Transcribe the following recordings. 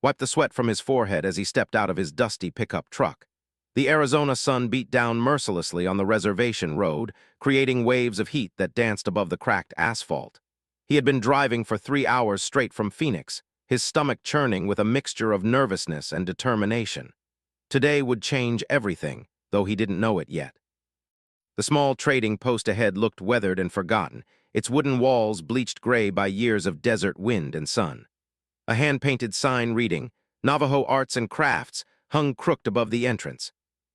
wiped the sweat from his forehead as he stepped out of his dusty pickup truck. The Arizona sun beat down mercilessly on the reservation road, creating waves of heat that danced above the cracked asphalt. He had been driving for 3 hours straight from Phoenix, his stomach churning with a mixture of nervousness and determination. Today would change everything, though he didn't know it yet. The small trading post ahead looked weathered and forgotten, its wooden walls bleached gray by years of desert wind and sun. A hand-painted sign reading, "Navajo Arts and Crafts," hung crooked above the entrance.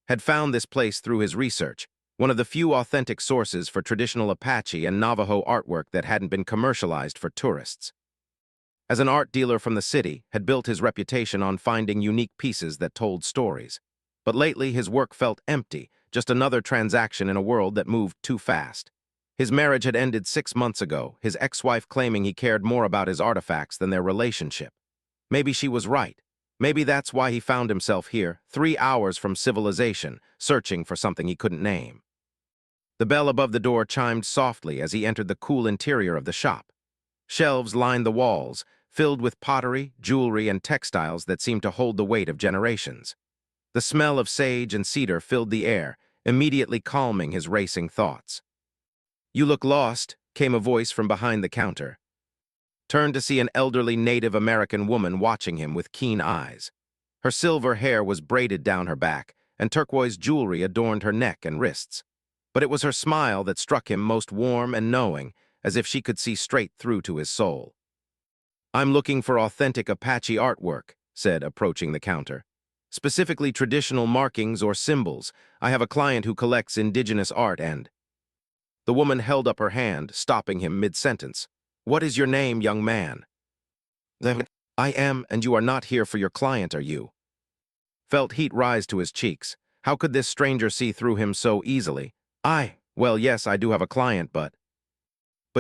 Had found this place through his research, one of the few authentic sources for traditional Apache and Navajo artwork that hadn't been commercialized for tourists. As an art dealer from the city, had built his reputation on finding unique pieces that told stories. But lately his work felt empty, just another transaction in a world that moved too fast. His marriage had ended 6 months ago, his ex-wife claiming he cared more about his artifacts than their relationship. Maybe she was right. Maybe that's why he found himself here, 3 hours from civilization, searching for something he couldn't name. The bell above the door chimed softly as he entered the cool interior of the shop. Shelves lined the walls, filled with pottery, jewelry, and textiles that seemed to hold the weight of generations. The smell of sage and cedar filled the air, immediately calming his racing thoughts. "You look lost," came a voice from behind the counter. Turned to see an elderly Native American woman watching him with keen eyes. Her silver hair was braided down her back, and turquoise jewelry adorned her neck and wrists. But it was her smile that struck him most warm and knowing, as if she could see straight through to his soul. "I'm looking for authentic Apache artwork," said, approaching the counter. "Specifically traditional markings or symbols. I have a client who collects indigenous art and—" The woman held up her hand, stopping him mid-sentence. "What is your name, young man?" "I am, and you are not here for your client, are you?" Felt heat rise to his cheeks. How could this stranger see through him so easily? Well, yes, I do have a client, but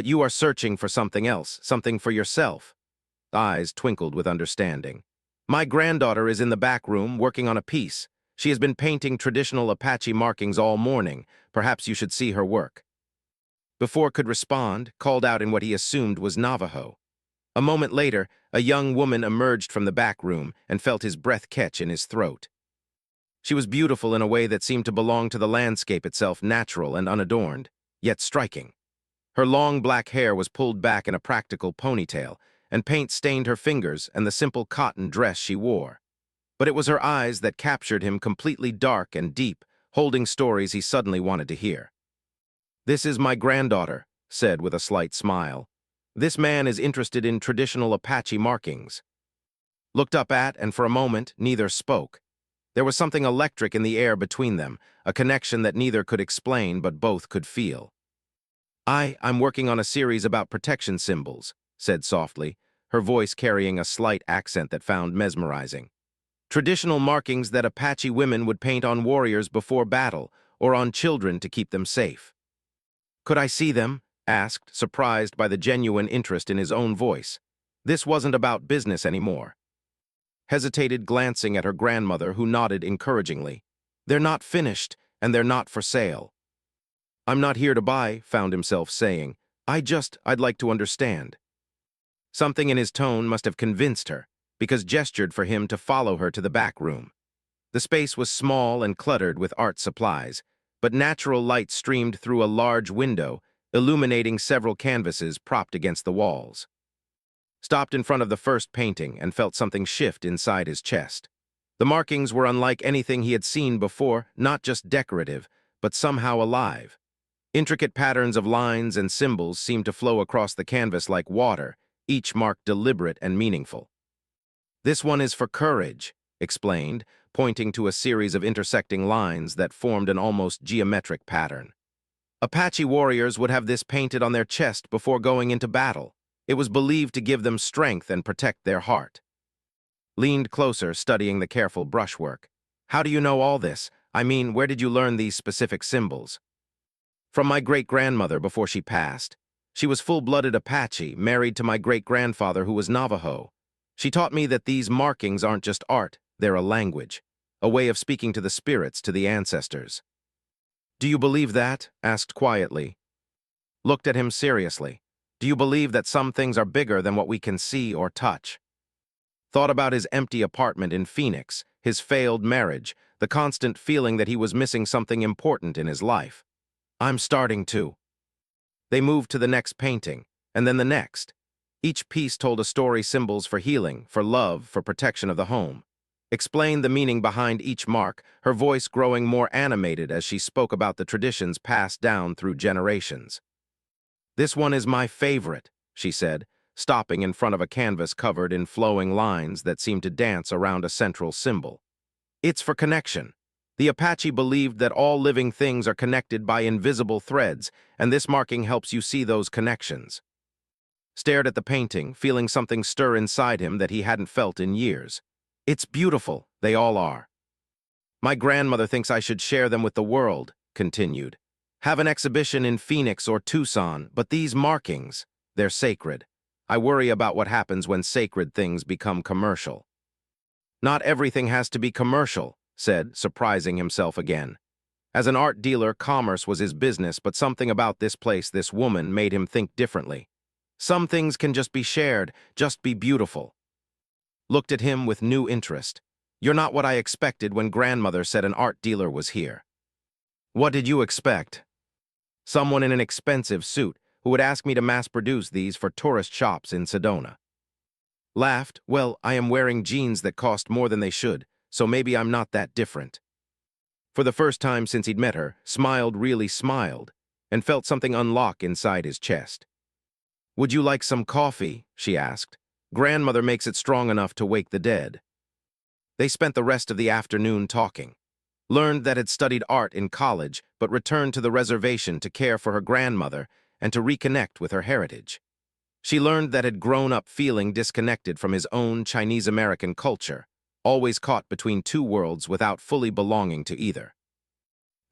you are searching for something else, something for yourself." Eyes twinkled with understanding. "My granddaughter is in the back room working on a piece. She has been painting traditional Apache markings all morning. Perhaps you should see her work." Before could respond, called out in what he assumed was Navajo. A moment later, a young woman emerged from the back room and felt his breath catch in his throat. She was beautiful in a way that seemed to belong to the landscape itself, natural and unadorned, yet striking. Her long black hair was pulled back in a practical ponytail, and paint stained her fingers and the simple cotton dress she wore. But it was her eyes that captured him, completely dark and deep, holding stories he suddenly wanted to hear. "This is my granddaughter," said with a slight smile. "This man is interested in traditional Apache markings." Looked up at, and for a moment, neither spoke. There was something electric in the air between them, a connection that neither could explain but both could feel. I'm working on a series about protection symbols," said softly, her voice carrying a slight accent that found mesmerizing. "Traditional markings that Apache women would paint on warriors before battle, or on children to keep them safe." "Could I see them?" asked, surprised by the genuine interest in his own voice. This wasn't about business anymore. Hesitated, glancing at her grandmother, who nodded encouragingly. "They're not finished, and they're not for sale." "I'm not here to buy," found himself saying. I'd like to understand." Something in his tone must have convinced her, because gestured for him to follow her to the back room. The space was small and cluttered with art supplies, but natural light streamed through a large window, illuminating several canvases propped against the walls. Stopped in front of the first painting and felt something shift inside his chest. The markings were unlike anything he had seen before, not just decorative, but somehow alive. Intricate patterns of lines and symbols seemed to flow across the canvas like water, each mark deliberate and meaningful. "This one is for courage," explained, pointing to a series of intersecting lines that formed an almost geometric pattern. "Apache warriors would have this painted on their chest before going into battle. It was believed to give them strength and protect their heart." Leaned closer, studying the careful brushwork. "How do you know all this? I mean, where did you learn these specific symbols?" "From my great-grandmother before she passed. She was full-blooded Apache, married to my great-grandfather who was Navajo. She taught me that these markings aren't just art, they're a language, a way of speaking to the spirits, to the ancestors." "Do you believe that?" asked quietly. Looked at him seriously. "Do you believe that some things are bigger than what we can see or touch?" Thought about his empty apartment in Phoenix, his failed marriage, the constant feeling that he was missing something important in his life. I'm starting to. They moved to the next painting, and then the next. Each piece told a story, symbols for healing, for love, for protection of the home. Explained the meaning behind each mark, her voice growing more animated as she spoke about the traditions passed down through generations. This one is my favorite, she said, stopping in front of a canvas covered in flowing lines that seemed to dance around a central symbol. It's for connection. The Apache believed that all living things are connected by invisible threads, and this marking helps you see those connections. Stared at the painting, feeling something stir inside him that he hadn't felt in years. It's beautiful, they all are. My grandmother thinks I should share them with the world, continued. Have an exhibition in Phoenix or Tucson, but these markings, they're sacred. I worry about what happens when sacred things become commercial. Not everything has to be commercial, said, surprising himself again. As an art dealer, commerce was his business, but something about this place, this woman, made him think differently. Some things can just be shared, just be beautiful. Looked at him with new interest. You're not what I expected when grandmother said an art dealer was here. What did you expect? Someone in an expensive suit who would ask me to mass-produce these for tourist shops in Sedona. Laughed, well, I am wearing jeans that cost more than they should, so maybe I'm not that different. For the first time since he'd met her, really smiled, and felt something unlock inside his chest. Would you like some coffee? She asked. Grandmother makes it strong enough to wake the dead. They spent the rest of the afternoon talking. Learned that had studied art in college, but returned to the reservation to care for her grandmother and to reconnect with her heritage. She learned that had grown up feeling disconnected from his own Chinese-American culture, always caught between two worlds without fully belonging to either.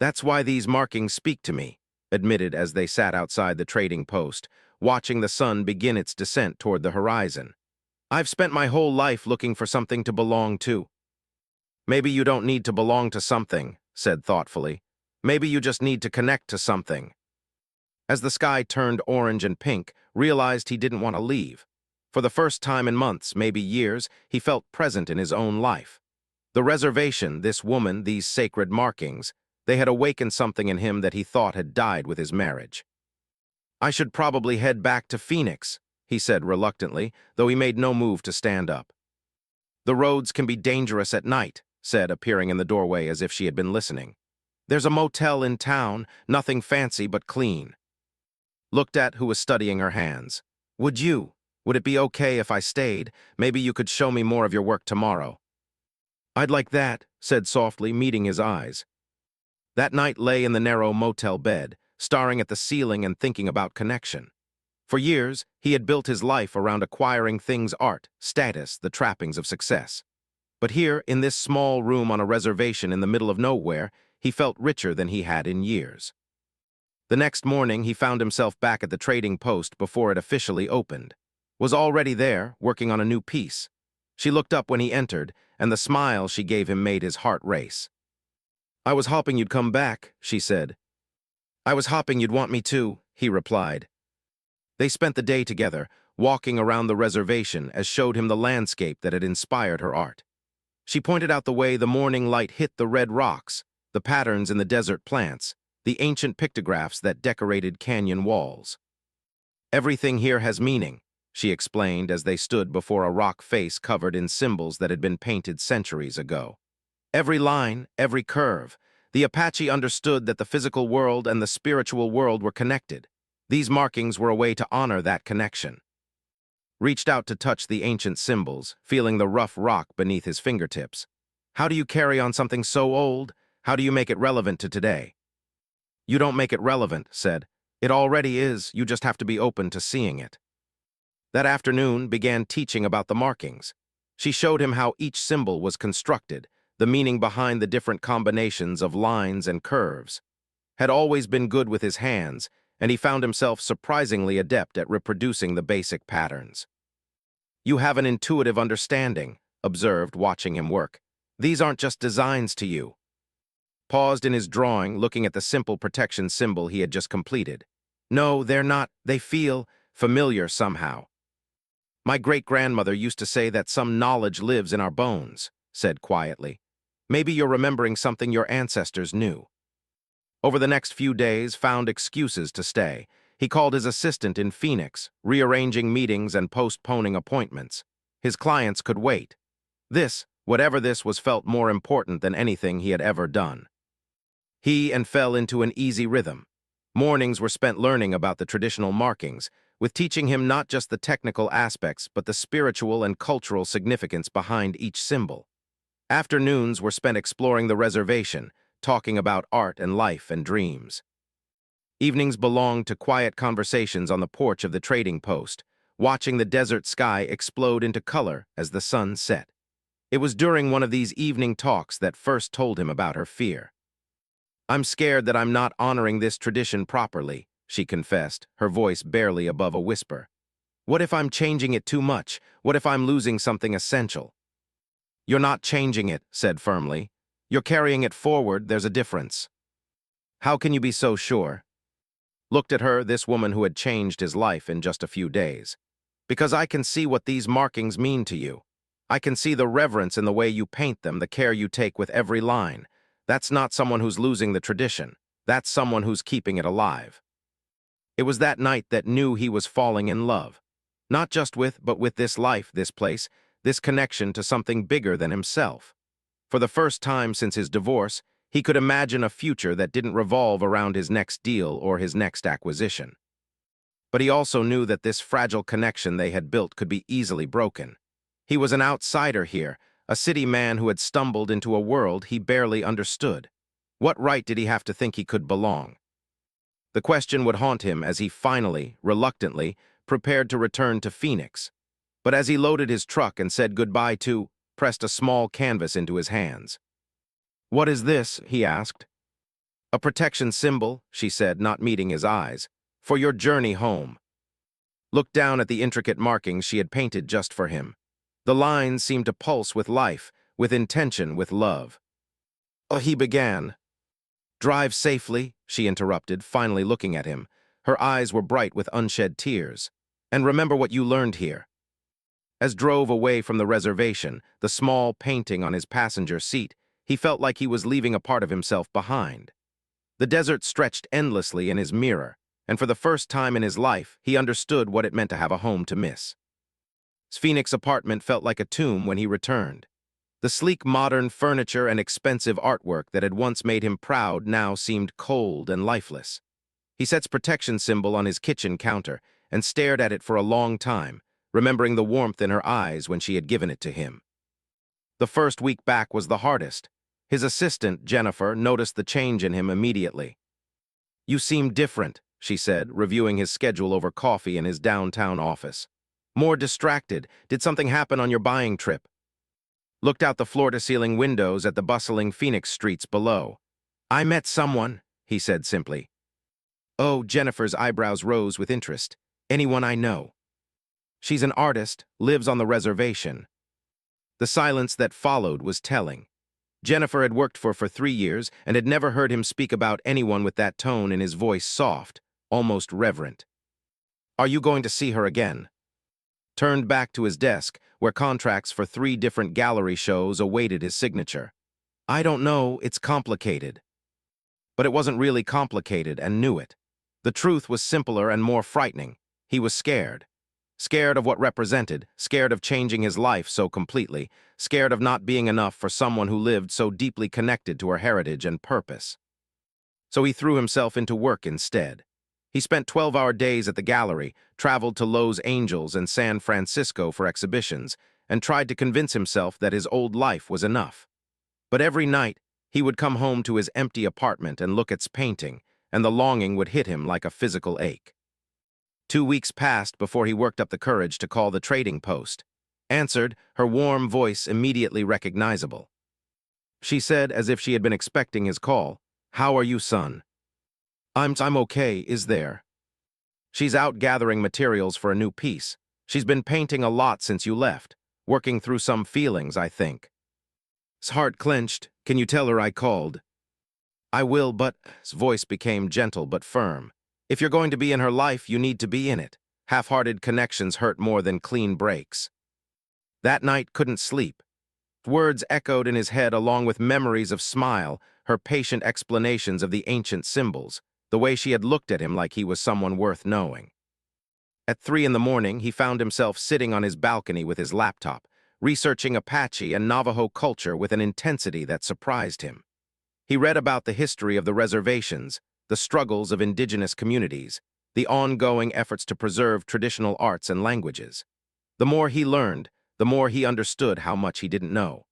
That's why these markings speak to me, admitted as they sat outside the trading post, watching the sun begin its descent toward the horizon. I've spent my whole life looking for something to belong to. Maybe you don't need to belong to something, said thoughtfully. Maybe you just need to connect to something. As the sky turned orange and pink, realized he didn't want to leave. For the first time in months, maybe years, he felt present in his own life. The reservation, this woman, these sacred markings, they had awakened something in him that he thought had died with his marriage. I should probably head back to Phoenix, he said reluctantly, though he made no move to stand up. The roads can be dangerous at night, said, appearing in the doorway as if she had been listening. There's a motel in town, nothing fancy but clean. Looked at who was studying her hands. Would it be okay if I stayed? Maybe you could show me more of your work tomorrow. I'd like that, said softly, meeting his eyes. That night lay in the narrow motel bed, staring at the ceiling and thinking about connection. For years, he had built his life around acquiring things, art, status, the trappings of success. But here, in this small room on a reservation in the middle of nowhere, he felt richer than he had in years. The next morning, he found himself back at the trading post before it officially opened. Was already there, working on a new piece. She looked up when he entered, and the smile she gave him made his heart race. I was hoping you'd come back, she said. I was hoping you'd want me to, he replied. They spent the day together, walking around the reservation as showed him the landscape that had inspired her art. She pointed out the way the morning light hit the red rocks, the patterns in the desert plants, the ancient pictographs that decorated canyon walls. Everything here has meaning, she explained as they stood before a rock face covered in symbols that had been painted centuries ago. Every line, every curve, the Apache understood that the physical world and the spiritual world were connected. These markings were a way to honor that connection. Reached out to touch the ancient symbols, feeling the rough rock beneath his fingertips. How do you carry on something so old? How do you make it relevant to today? You don't make it relevant, said. It already is, you just have to be open to seeing it. That afternoon began teaching about the markings. She showed him how each symbol was constructed, the meaning behind the different combinations of lines and curves. Had always been good with his hands, and he found himself surprisingly adept at reproducing the basic patterns. You have an intuitive understanding, observed, watching him work. These aren't just designs to you. Paused in his drawing, looking at the simple protection symbol he had just completed. No, they're not. They feel familiar somehow. My great-grandmother used to say that some knowledge lives in our bones, said quietly. Maybe you're remembering something your ancestors knew. Over the next few days, found excuses to stay. He called his assistant in Phoenix, rearranging meetings and postponing appointments. His clients could wait. Whatever this was, felt more important than anything he had ever done. He and fell into an easy rhythm. Mornings were spent learning about the traditional markings, with teaching him not just the technical aspects but the spiritual and cultural significance behind each symbol. Afternoons were spent exploring the reservation, talking about art and life and dreams. Evenings belonged to quiet conversations on the porch of the trading post, watching the desert sky explode into color as the sun set. It was during one of these evening talks that first told him about her fear. I'm scared that I'm not honoring this tradition properly, she confessed, her voice barely above a whisper. What if I'm changing it too much? What if I'm losing something essential? You're not changing it, said firmly. You're carrying it forward, there's a difference. How can you be so sure? Looked at her, this woman who had changed his life in just a few days. Because I can see what these markings mean to you. I can see the reverence in the way you paint them, the care you take with every line. That's not someone who's losing the tradition. That's someone who's keeping it alive. It was that night that knew he was falling in love. Not just with, but with this life, this place, this connection to something bigger than himself. For the first time since his divorce, he could imagine a future that didn't revolve around his next deal or his next acquisition. But he also knew that this fragile connection they had built could be easily broken. He was an outsider here, a city man who had stumbled into a world he barely understood. What right did he have to think he could belong? The question would haunt him as he finally, reluctantly, prepared to return to Phoenix. But as he loaded his truck and said goodbye to, pressed a small canvas into his hands. What is this? He asked. A protection symbol, she said, not meeting his eyes, for your journey home. Looked down at the intricate markings she had painted just for him. The lines seemed to pulse with life, with intention, with love. Oh, he began. Drive safely, she interrupted, finally looking at him. Her eyes were bright with unshed tears. And remember what you learned here. As drove away from the reservation, the small painting on his passenger seat, he felt like he was leaving a part of himself behind. The desert stretched endlessly in his mirror, and for the first time in his life, he understood what it meant to have a home to miss. His Phoenix apartment felt like a tomb when he returned. The sleek modern furniture and expensive artwork that had once made him proud now seemed cold and lifeless. He set his protection symbol on his kitchen counter and stared at it for a long time, remembering the warmth in her eyes when she had given it to him. The first week back was the hardest. His assistant, Jennifer, noticed the change in him immediately. You seem different, she said, reviewing his schedule over coffee in his downtown office. More distracted. Did something happen on your buying trip? Looked out the floor-to-ceiling windows at the bustling Phoenix streets below. I met someone, he said simply. Oh, Jennifer's eyebrows rose with interest. Anyone I know. She's an artist, lives on the reservation. The silence that followed was telling. Jennifer had worked for 3 years and had never heard him speak about anyone with that tone in his voice, soft, almost reverent. Are you going to see her again? Turned back to his desk, where contracts for 3 different gallery shows awaited his signature. I don't know, it's complicated. But it wasn't really complicated and knew it. The truth was simpler and more frightening. He was scared. Scared of what represented, scared of changing his life so completely, scared of not being enough for someone who lived so deeply connected to her heritage and purpose. So he threw himself into work instead. He spent 12-hour days at the gallery, traveled to Los Angeles and San Francisco for exhibitions, and tried to convince himself that his old life was enough. But every night, he would come home to his empty apartment and look at his painting, and the longing would hit him like a physical ache. 2 weeks passed before he worked up the courage to call the trading post. Answered, her warm voice immediately recognizable. She said, as if she had been expecting his call, "How are you, son?" I'm okay, is there? She's out gathering materials for a new piece. She's been painting a lot since you left, working through some feelings, I think. His heart clenched. Can you tell her I called? I will, but his voice became gentle but firm. If you're going to be in her life, you need to be in it. Half-hearted connections hurt more than clean breaks. That night couldn't sleep. Words echoed in his head along with memories of Smile, her patient explanations of the ancient symbols, the way she had looked at him like he was someone worth knowing. At 3 in the morning, he found himself sitting on his balcony with his laptop, researching Apache and Navajo culture with an intensity that surprised him. He read about the history of the reservations, the struggles of indigenous communities, the ongoing efforts to preserve traditional arts and languages. The more he learned, the more he understood how much he didn't know.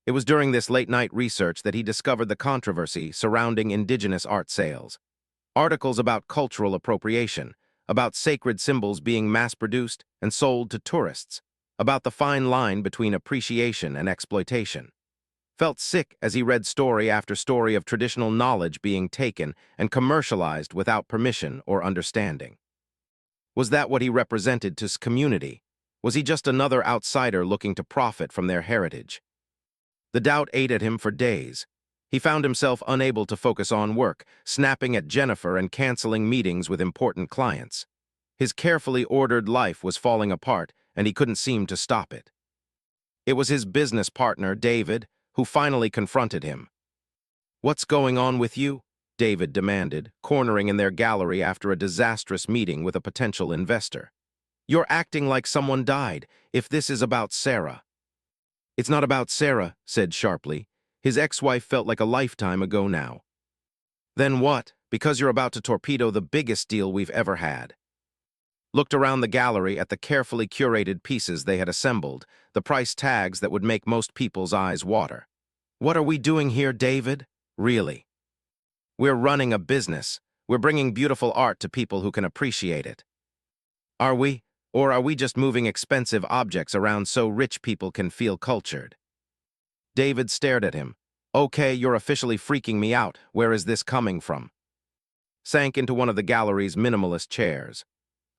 It was during this late-night research that he discovered the controversy surrounding indigenous art sales. Articles about cultural appropriation, about sacred symbols being mass-produced and sold to tourists, about the fine line between appreciation and exploitation. Felt sick as he read story after story of traditional knowledge being taken and commercialized without permission or understanding. Was that what he represented to his community? Was he just another outsider looking to profit from their heritage? The doubt ate at him for days. He found himself unable to focus on work, snapping at Jennifer and canceling meetings with important clients. His carefully ordered life was falling apart, and he couldn't seem to stop it. It was his business partner, David, who finally confronted him. "What's going on with you?" David demanded, cornering in their gallery after a disastrous meeting with a potential investor. "You're acting like someone died, if this is about Sarah." "It's not about Sarah," said sharply. His ex-wife felt like a lifetime ago now. "Then what? Because you're about to torpedo the biggest deal we've ever had." Looked around the gallery at the carefully curated pieces they had assembled, the price tags that would make most people's eyes water. "What are we doing here, David? Really? We're running a business. We're bringing beautiful art to people who can appreciate it. Are we? Or are we just moving expensive objects around so rich people can feel cultured?" David stared at him. "Okay, you're officially freaking me out. Where is this coming from?" Sank into one of the gallery's minimalist chairs.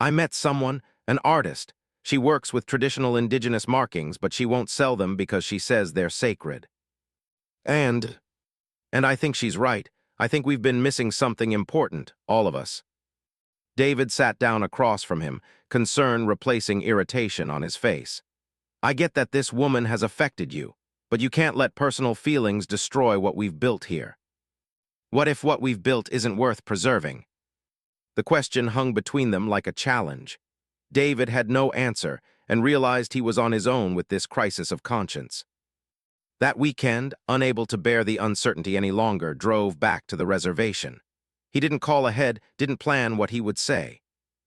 "I met someone, an artist. She works with traditional indigenous markings, but she won't sell them because she says they're sacred. And I think she's right. I think we've been missing something important, all of us." David sat down across from him, concern replacing irritation on his face. "I get that this woman has affected you, but you can't let personal feelings destroy what we've built here. What if what we've built isn't worth preserving?" The question hung between them like a challenge. David had no answer and realized he was on his own with this crisis of conscience. That weekend, unable to bear the uncertainty any longer, drove back to the reservation. He didn't call ahead, didn't plan what he would say.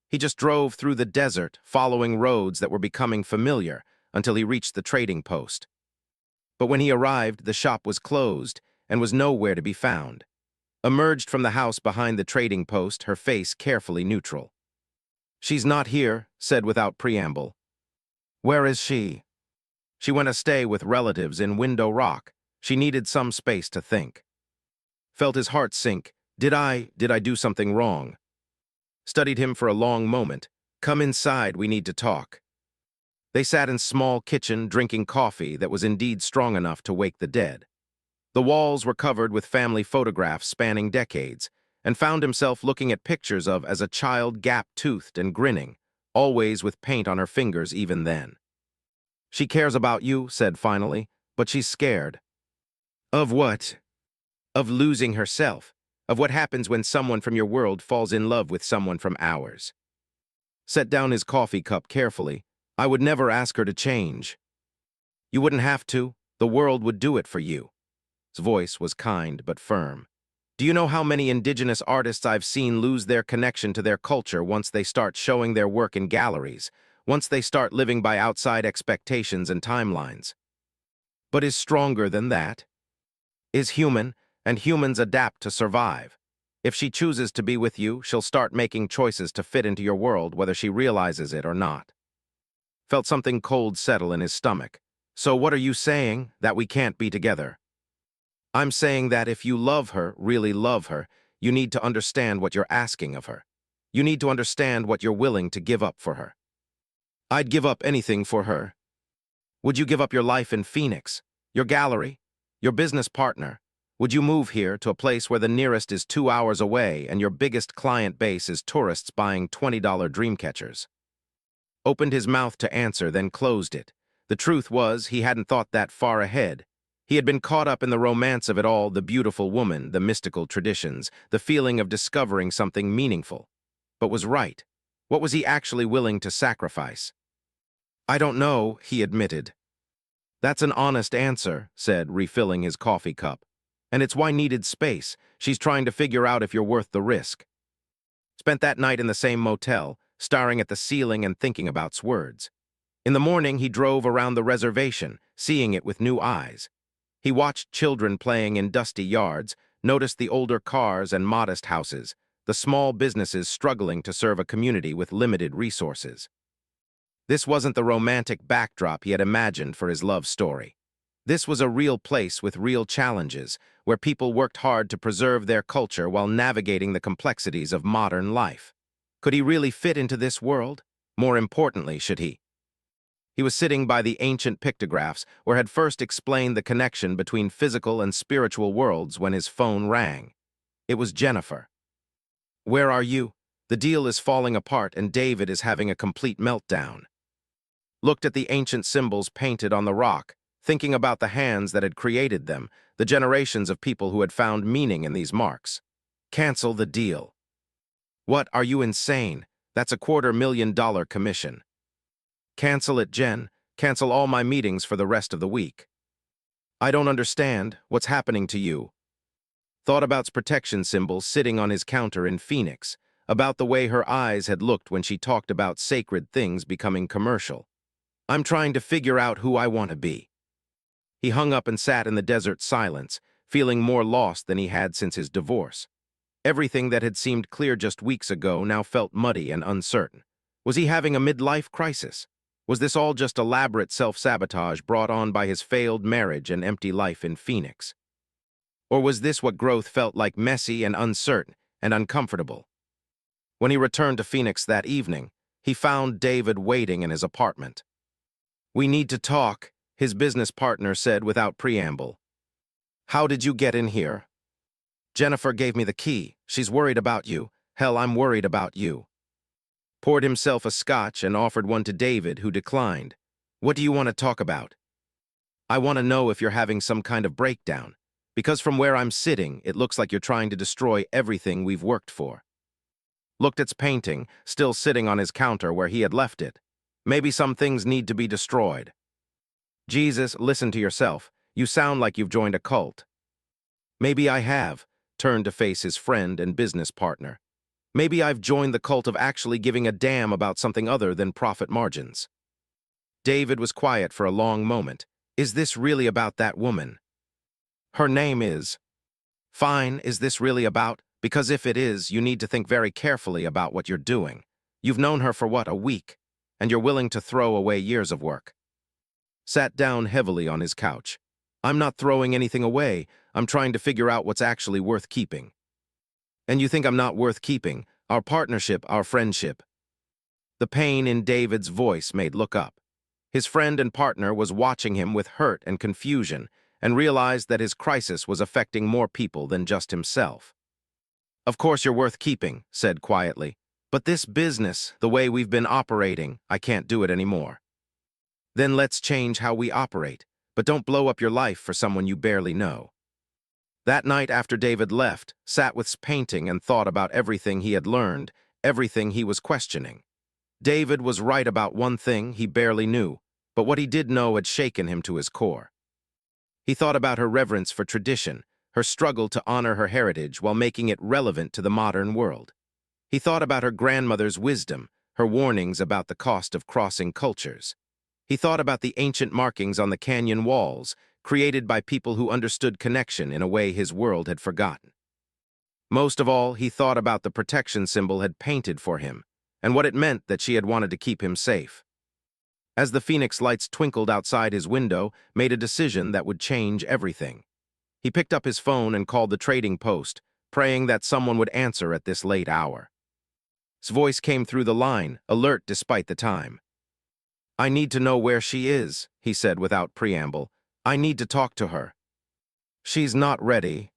He just drove through the desert, following roads that were becoming familiar, until he reached the trading post. But when he arrived, the shop was closed and was nowhere to be found. Emerged from the house behind the trading post, her face carefully neutral. "She's not here," said without preamble. "Where is she?" "She went to stay with relatives in Window Rock. She needed some space to think." Felt his heart sink. Did I do something wrong? Studied him for a long moment. "Come inside, we need to talk." They sat in small kitchen, drinking coffee that was indeed strong enough to wake the dead. The walls were covered with family photographs spanning decades, and found himself looking at pictures of as a child gap-toothed and grinning, always with paint on her fingers even then. "She cares about you," said finally, "but she's scared." "Of what?" "Of losing herself. Of what happens when someone from your world falls in love with someone from ours." Set down his coffee cup carefully. "I would never ask her to change." "You wouldn't have to. The world would do it for you." His voice was kind but firm. "Do you know how many indigenous artists I've seen lose their connection to their culture once they start showing their work in galleries, once they start living by outside expectations and timelines? But is stronger than that. Is human, and humans adapt to survive. If she chooses to be with you, she'll start making choices to fit into your world whether she realizes it or not." Felt something cold settle in his stomach. "So what are you saying? That we can't be together?" "I'm saying that if you love her, really love her, you need to understand what you're asking of her. You need to understand what you're willing to give up for her." "I'd give up anything for her." "Would you give up your life in Phoenix? Your gallery? Your business partner? Would you move here to a place where the nearest is 2 hours away and your biggest client base is tourists buying $20 dream catchers? Opened his mouth to answer, then closed it. The truth was, he hadn't thought that far ahead. He had been caught up in the romance of it all, the beautiful woman, the mystical traditions, the feeling of discovering something meaningful. But was right. What was he actually willing to sacrifice? I don't know, he admitted. That's an honest answer, said, refilling his coffee cup. And it's why needed space. She's trying to figure out if you're worth the risk. Spent that night in the same motel, staring at the ceiling and thinking about words. In the morning, he drove around the reservation, seeing it with new eyes. He watched children playing in dusty yards, noticed the older cars and modest houses, the small businesses struggling to serve a community with limited resources. This wasn't the romantic backdrop he had imagined for his love story. This was a real place with real challenges, where people worked hard to preserve their culture while navigating the complexities of modern life. Could he really fit into this world? More importantly, should he? He was sitting by the ancient pictographs where had first explained the connection between physical and spiritual worlds when his phone rang. It was Jennifer. Where are you? The deal is falling apart and David is having a complete meltdown. Looked at the ancient symbols painted on the rock, thinking about the hands that had created them, the generations of people who had found meaning in these marks. Cancel the deal. What, are you insane? That's a $250,000 commission. Cancel it, Jen. Cancel all my meetings for the rest of the week. I don't understand. What's happening to you? Thought about's protection symbol sitting on his counter in Phoenix, about the way her eyes had looked when she talked about sacred things becoming commercial. I'm trying to figure out who I want to be. He hung up and sat in the desert silence, feeling more lost than he had since his divorce. Everything that had seemed clear just weeks ago now felt muddy and uncertain. Was he having a midlife crisis? Was this all just elaborate self-sabotage brought on by his failed marriage and empty life in Phoenix? Or was this what growth felt like, messy and uncertain and uncomfortable? When he returned to Phoenix that evening, he found David waiting in his apartment. We need to talk, his business partner said without preamble. How did you get in here? Jennifer gave me the key. She's worried about you. Hell, I'm worried about you. Poured himself a scotch and offered one to David, who declined. What do you want to talk about? I want to know if you're having some kind of breakdown, because from where I'm sitting, it looks like you're trying to destroy everything we've worked for. Looked at its painting, still sitting on his counter where he had left it. Maybe some things need to be destroyed. Jesus, listen to yourself. You sound like you've joined a cult. Maybe I have, turned to face his friend and business partner. Maybe I've joined the cult of actually giving a damn about something other than profit margins. David was quiet for a long moment. Is this really about that woman? Her name is. Fine, is this really about? Because if it is, you need to think very carefully about what you're doing. You've known her for what, a week? And you're willing to throw away years of work. Sat down heavily on his couch. I'm not throwing anything away. I'm trying to figure out what's actually worth keeping. And you think I'm not worth keeping? Our partnership, our friendship. The pain in David's voice made look up. His friend and partner was watching him with hurt and confusion, and realized that his crisis was affecting more people than just himself. Of course you're worth keeping, said quietly. But this business, the way we've been operating, I can't do it anymore. Then let's change how we operate, but don't blow up your life for someone you barely know. That night after David left, sat with his painting and thought about everything he had learned, everything he was questioning. David was right about one thing he barely knew, but what he did know had shaken him to his core. He thought about her reverence for tradition, her struggle to honor her heritage while making it relevant to the modern world. He thought about her grandmother's wisdom, her warnings about the cost of crossing cultures. He thought about the ancient markings on the canyon walls, created by people who understood connection in a way his world had forgotten. Most of all, he thought about the protection symbol had painted for him, and what it meant that she had wanted to keep him safe. As the Phoenix lights twinkled outside his window, made a decision that would change everything. He picked up his phone and called the trading post, praying that someone would answer at this late hour. His voice came through the line, alert despite the time. I need to know where she is, he said without preamble. I need to talk to her. She's not ready,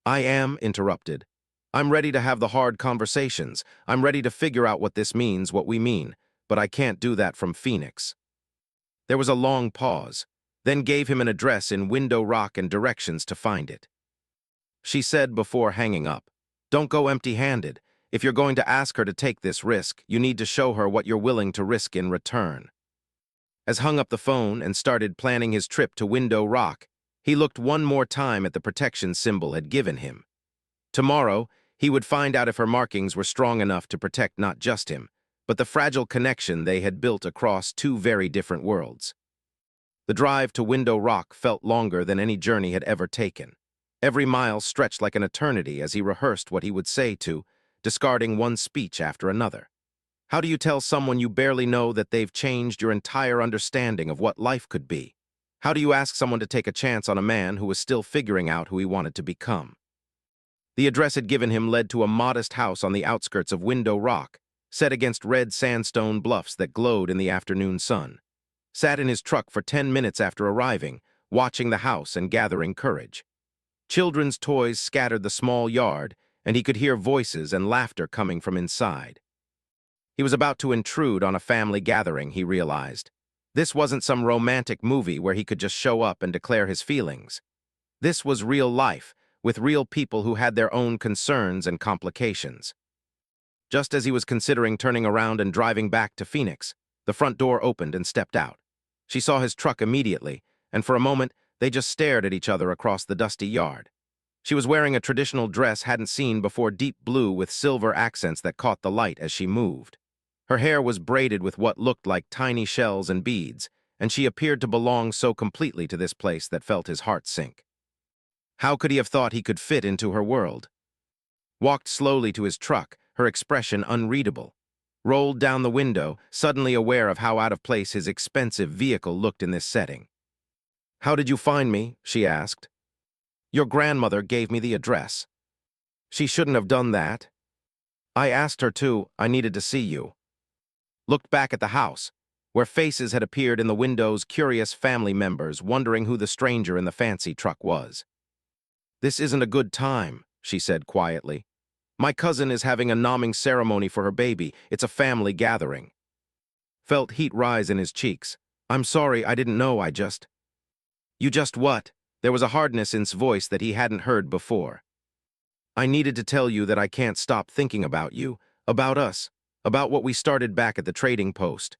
I am interrupted. I'm ready to have the hard conversations. I'm ready to figure out what this means, what we mean, but I can't do that from Phoenix. There was a long pause, then gave him an address in Window Rock and directions to find it. She said before hanging up, "Don't go empty-handed. If you're going to ask her to take this risk, you need to show her what you're willing to risk in return." As hung up the phone and started planning his trip to Window Rock, he looked one more time at the protection symbol had given him. Tomorrow, he would find out if her markings were strong enough to protect not just him, but the fragile connection they had built across two very different worlds. The drive to Window Rock felt longer than any journey had ever taken. Every mile stretched like an eternity as he rehearsed what he would say to, discarding one speech after another. How do you tell someone you barely know that they've changed your entire understanding of what life could be? How do you ask someone to take a chance on a man who was still figuring out who he wanted to become? The address had given him led to a modest house on the outskirts of Window Rock, set against red sandstone bluffs that glowed in the afternoon sun. Sat in his truck for 10 minutes after arriving, watching the house and gathering courage. Children's toys scattered the small yard, and he could hear voices and laughter coming from inside. He was about to intrude on a family gathering, he realized. This wasn't some romantic movie where he could just show up and declare his feelings. This was real life, with real people who had their own concerns and complications. Just as he was considering turning around and driving back to Phoenix, the front door opened and stepped out. She saw his truck immediately, and for a moment, they just stared at each other across the dusty yard. She was wearing a traditional dress hadn't seen before, deep blue with silver accents that caught the light as she moved. Her hair was braided with what looked like tiny shells and beads, and she appeared to belong so completely to this place that felt his heart sink. How could he have thought he could fit into her world? Walked slowly to his truck, her expression unreadable. Rolled down the window, suddenly aware of how out of place his expensive vehicle looked in this setting. "How did you find me?" she asked. "Your grandmother gave me the address." "She shouldn't have done that." "I asked her to. I needed to see you." Looked back at the house, where faces had appeared in the windows, curious family members wondering who the stranger in the fancy truck was. "This isn't a good time," she said quietly. "My cousin is having a naming ceremony for her baby. It's a family gathering." Felt heat rise in his cheeks. "I'm sorry, I didn't know, You just what?" There was a hardness in his voice that he hadn't heard before. "I needed to tell you that I can't stop thinking about you, about us, about what we started back at the trading post."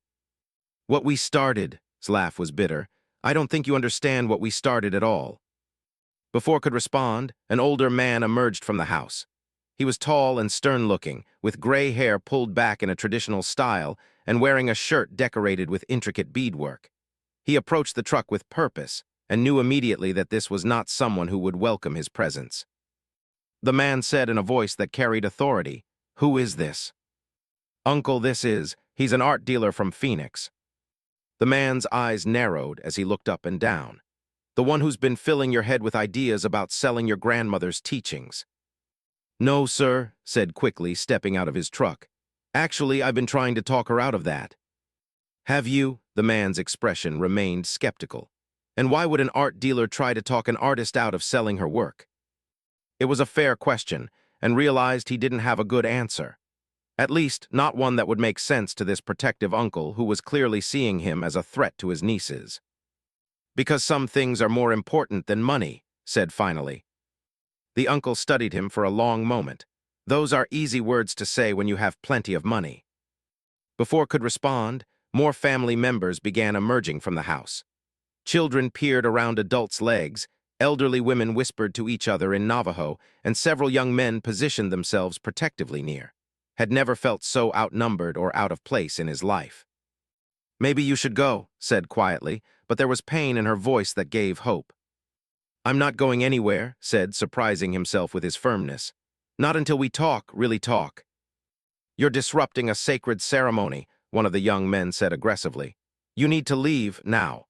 "What we started?" His laugh was bitter. "I don't think you understand what we started at all." Before could respond, an older man emerged from the house. He was tall and stern-looking, with gray hair pulled back in a traditional style and wearing a shirt decorated with intricate beadwork. He approached the truck with purpose and knew immediately that this was not someone who would welcome his presence. The man said in a voice that carried authority, "Who is this?" "Uncle, he's an art dealer from Phoenix." The man's eyes narrowed as he looked up and down. "The one who's been filling your head with ideas about selling your grandmother's teachings." "No, sir," said quickly, stepping out of his truck. "Actually, I've been trying to talk her out of that." "Have you?" The man's expression remained skeptical. "And why would an art dealer try to talk an artist out of selling her work?" It was a fair question, and realized he didn't have a good answer. At least, not one that would make sense to this protective uncle who was clearly seeing him as a threat to his nieces. "Because some things are more important than money," said finally. The uncle studied him for a long moment. Those are easy words to say when you have plenty of money. Before could respond, more family members began emerging from the house. Children peered around adults' legs, elderly women whispered to each other in Navajo, and several young men positioned themselves protectively near. Had never felt so outnumbered or out of place in his life. "Maybe you should go," said quietly, but there was pain in her voice that gave hope. "I'm not going anywhere," said, surprising himself with his firmness. "Not until we talk, really talk." "You're disrupting a sacred ceremony," one of the young men said aggressively. "You need to leave now."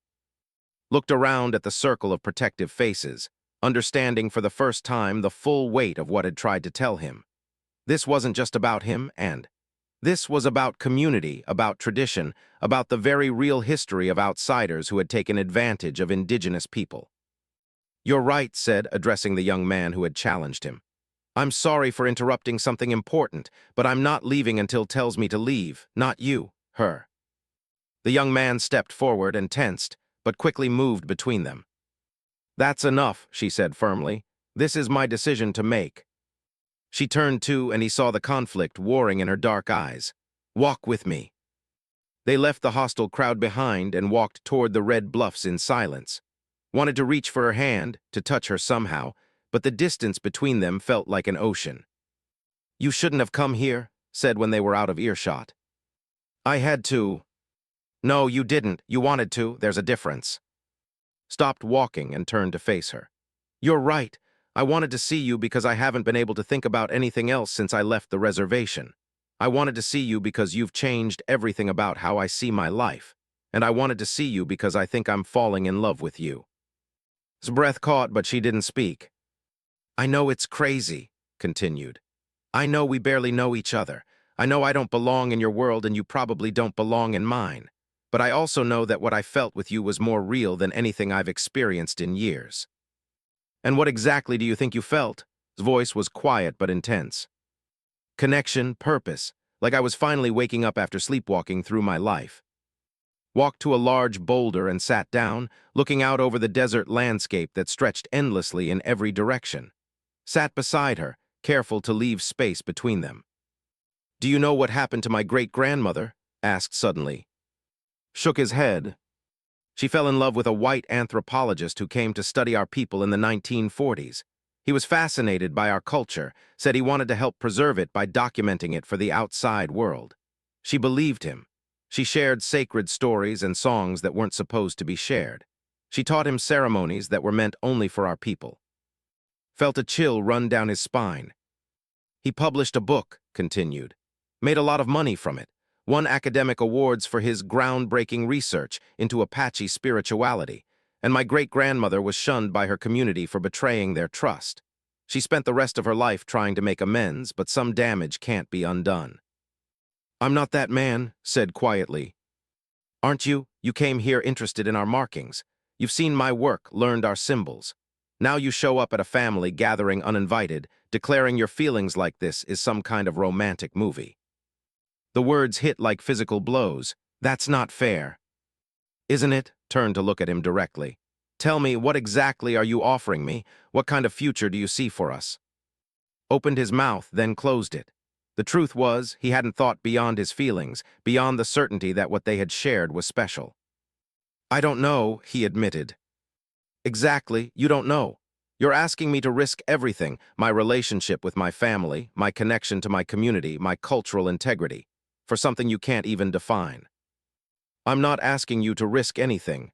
Looked around at the circle of protective faces, understanding for the first time the full weight of what had tried to tell him. This wasn't just about him, and this was about community, about tradition, about the very real history of outsiders who had taken advantage of indigenous people. "You're right," said, addressing the young man who had challenged him. "I'm sorry for interrupting something important, but I'm not leaving until tells me to leave, not you, her." The young man stepped forward and tensed, but quickly moved between them. "That's enough," she said firmly. "This is my decision to make." She turned to, and he saw the conflict warring in her dark eyes. "Walk with me." They left the hostile crowd behind and walked toward the red bluffs in silence. Wanted to reach for her hand, to touch her somehow, but the distance between them felt like an ocean. "You shouldn't have come here," said when they were out of earshot. "I had to." "No, you didn't. You wanted to. There's a difference." Stopped walking and turned to face her. "You're right. I wanted to see you because I haven't been able to think about anything else since I left the reservation. I wanted to see you because you've changed everything about how I see my life. And I wanted to see you because I think I'm falling in love with you." His breath caught, but she didn't speak. "I know it's crazy," continued. "I know we barely know each other. I know I don't belong in your world and you probably don't belong in mine. But I also know that what I felt with you was more real than anything I've experienced in years." "And what exactly do you think you felt?" His voice was quiet but intense. "Connection, purpose, like I was finally waking up after sleepwalking through my life." Walked to a large boulder and sat down, looking out over the desert landscape that stretched endlessly in every direction. Sat beside her, careful to leave space between them. "Do you know what happened to my great-grandmother?" asked suddenly. Shook his head. "She fell in love with a white anthropologist who came to study our people in the 1940s. He was fascinated by our culture, said he wanted to help preserve it by documenting it for the outside world. She believed him. She shared sacred stories and songs that weren't supposed to be shared. She taught him ceremonies that were meant only for our people." Felt a chill run down his spine. "He published a book," continued. "Made a lot of money from it. Won academic awards for his groundbreaking research into Apache spirituality, and my great-grandmother was shunned by her community for betraying their trust. She spent the rest of her life trying to make amends, but some damage can't be undone." "I'm not that man," said quietly. "Aren't you? You came here interested in our markings. You've seen my work, learned our symbols. Now you show up at a family gathering uninvited, declaring your feelings like this is some kind of romantic movie." The words hit like physical blows. "That's not fair." "Isn't it?" Turned to look at him directly. "Tell me, what exactly are you offering me? What kind of future do you see for us?" Opened his mouth, then closed it. The truth was, he hadn't thought beyond his feelings, beyond the certainty that what they had shared was special. "I don't know," he admitted. "Exactly, you don't know. You're asking me to risk everything, my relationship with my family, my connection to my community, my cultural integrity, for something you can't even define." "I'm not asking you to risk anything."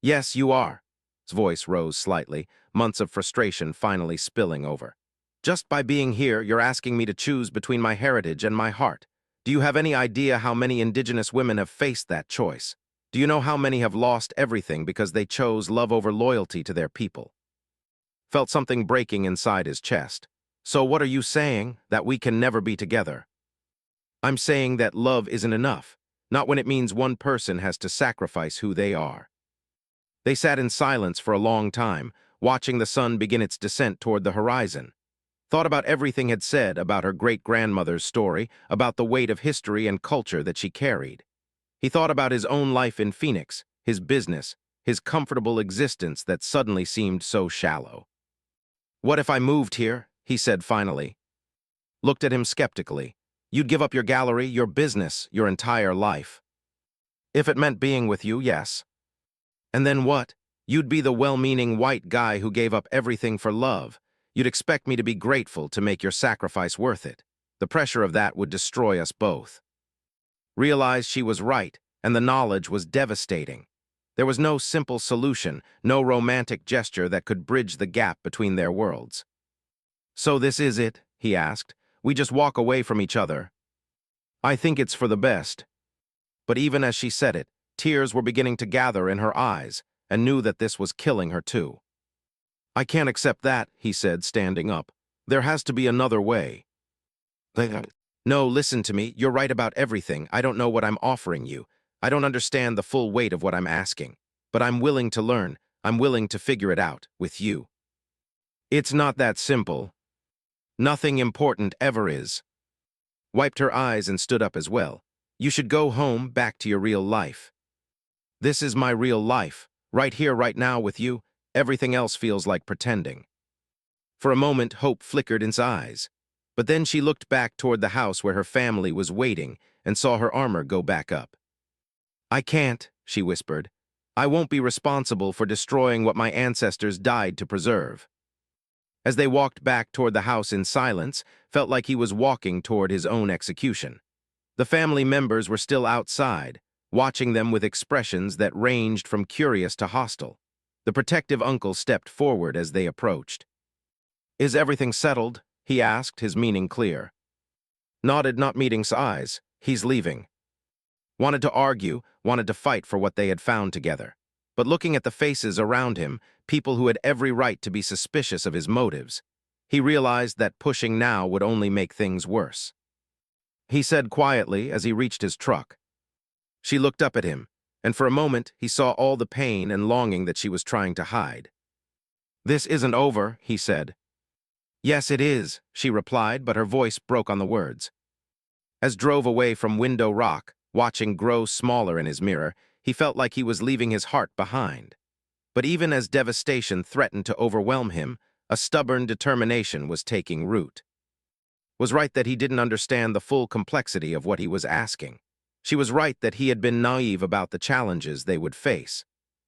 "Yes, you are." His voice rose slightly, months of frustration finally spilling over. "Just by being here, you're asking me to choose between my heritage and my heart. Do you have any idea how many indigenous women have faced that choice? Do you know how many have lost everything because they chose love over loyalty to their people?" Felt something breaking inside his chest. "So what are you saying? That we can never be together?" "I'm saying that love isn't enough, not when it means one person has to sacrifice who they are." They sat in silence for a long time, watching the sun begin its descent toward the horizon. Thought about everything had said about her great-grandmother's story, about the weight of history and culture that she carried. He thought about his own life in Phoenix, his business, his comfortable existence that suddenly seemed so shallow. "What if I moved here?" he said finally. Looked at him skeptically. "You'd give up your gallery, your business, your entire life." "If it meant being with you, yes." "And then what? You'd be the well-meaning white guy who gave up everything for love. You'd expect me to be grateful to make your sacrifice worth it. The pressure of that would destroy us both." Realized she was right, and the knowledge was devastating. There was no simple solution, no romantic gesture that could bridge the gap between their worlds. "So this is it?" he asked. "We just walk away from each other?" "I think it's for the best." But even as she said it, tears were beginning to gather in her eyes, and knew that this was killing her too. "I can't accept that," he said, standing up. "There has to be another way." "No, listen to me. You're right about everything. I don't know what I'm offering you. I don't understand the full weight of what I'm asking. But I'm willing to learn. I'm willing to figure it out with you. It's not that simple. Nothing important ever is. Wiped her eyes and stood up as well. You should go home, back to your real life. This is my real life. Right here, right now with you. Everything else feels like pretending. For a moment, hope flickered in his eyes. But then she looked back toward the house where her family was waiting and saw her armor go back up. I can't, she whispered. I won't be responsible for destroying what my ancestors died to preserve. As they walked back toward the house in silence, felt like he was walking toward his own execution. The family members were still outside, watching them with expressions that ranged from curious to hostile. The protective uncle stepped forward as they approached. Is everything settled? He asked, his meaning clear. Nodded, not meeting his eyes. He's leaving. Wanted to argue, wanted to fight for what they had found together. But looking at the faces around him, people who had every right to be suspicious of his motives, he realized that pushing now would only make things worse. He said quietly as he reached his truck. She looked up at him, and for a moment he saw all the pain and longing that she was trying to hide. This isn't over, he said. Yes, it is, she replied, but her voice broke on the words. As drove away from Window Rock, watching grow smaller in his mirror, he felt like he was leaving his heart behind. But even as devastation threatened to overwhelm him, a stubborn determination was taking root. Was right that he didn't understand the full complexity of what he was asking. She was right that he had been naive about the challenges they would face.